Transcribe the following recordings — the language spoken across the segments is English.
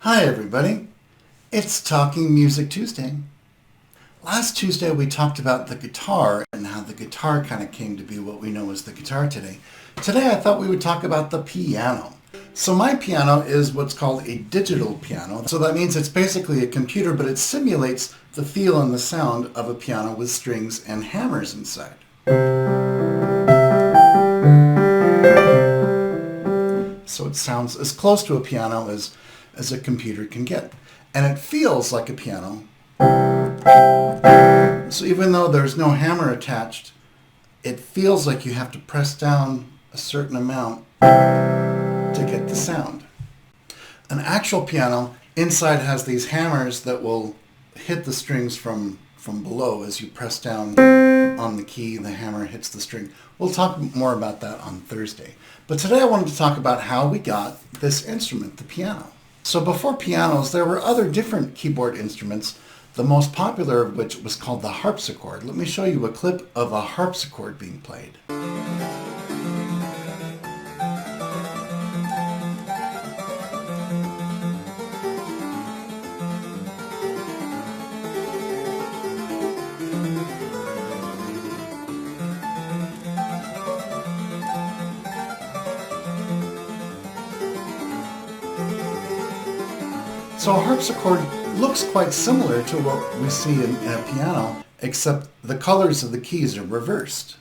Hi everybody, it's Talking Music Tuesday. Last Tuesday we talked about the guitar and how the guitar kind of came to be what we know as the guitar today. Today I thought we would talk about the piano. So my piano is what's called a digital piano. So that means it's basically a computer, but it simulates the feel and the sound of a piano with strings and hammers inside. So it sounds as close to a piano as a computer can get. And it feels like a piano. So even though there's no hammer attached, it feels like you have to press down a certain amount to get the sound. An actual piano inside has these hammers that will hit the strings from below. As you press down on the key, the hammer hits the string. We'll talk more about that on Thursday. But today I wanted to talk about how we got this instrument, the piano. So before pianos, there were other different keyboard instruments, the most popular of which was called the harpsichord. Let me show you a clip of a harpsichord being played. So a harpsichord looks quite similar to what we see in a piano, except the colors of the keys are reversed.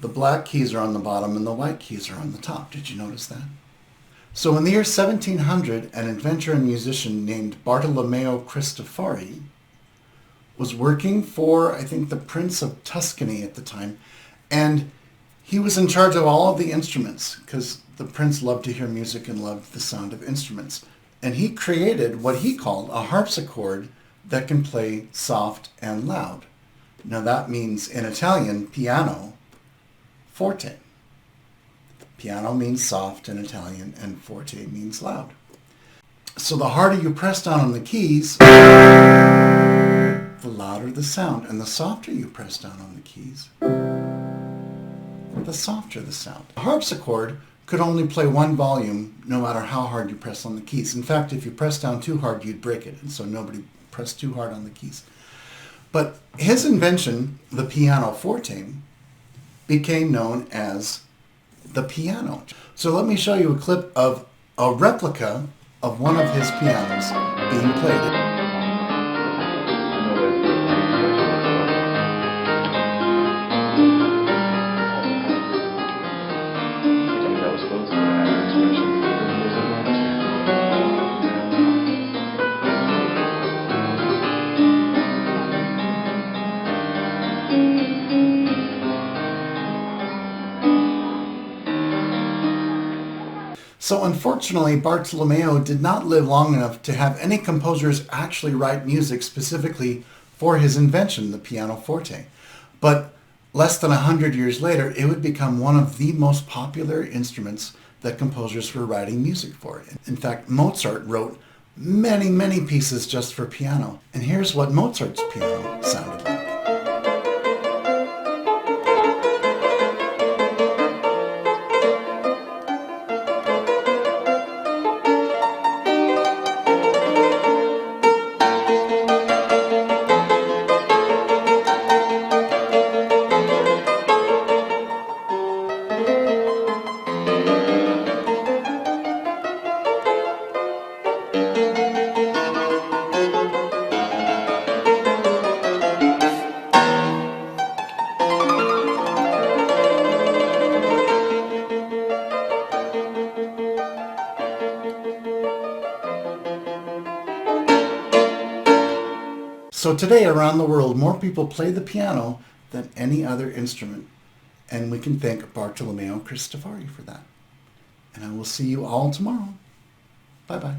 The black keys are on the bottom and the white keys are on the top. Did you notice that? So in the year 1700, an inventor and musician named Bartolomeo Cristofori was working for, I think, the Prince of Tuscany at the time, and he was in charge of all of the instruments because the prince loved to hear music and loved the sound of instruments. And he created what he called a harpsichord that can play soft and loud. Now that means in Italian, piano, forte. Piano means soft in Italian and forte means loud. So the harder you press down on the keys, the louder the sound. And the softer you press down on the keys, the softer the sound. A harpsichord could only play one volume no matter how hard you press on the keys. In fact, if you press down too hard, you'd break it. And so nobody pressed too hard on the keys. But his invention, the pianoforte, became known as the piano. So let me show you a clip of a replica of one of his pianos being played. So unfortunately, Bartolomeo did not live long enough to have any composers actually write music specifically for his invention, the pianoforte. But less than 100 years later, it would become one of the most popular instruments that composers were writing music for. In fact, Mozart wrote many, many pieces just for piano. And here's what Mozart's piano sounded like. So today around the world, more people play the piano than any other instrument. And we can thank Bartolomeo Cristofori for that. And I will see you all tomorrow. Bye-bye.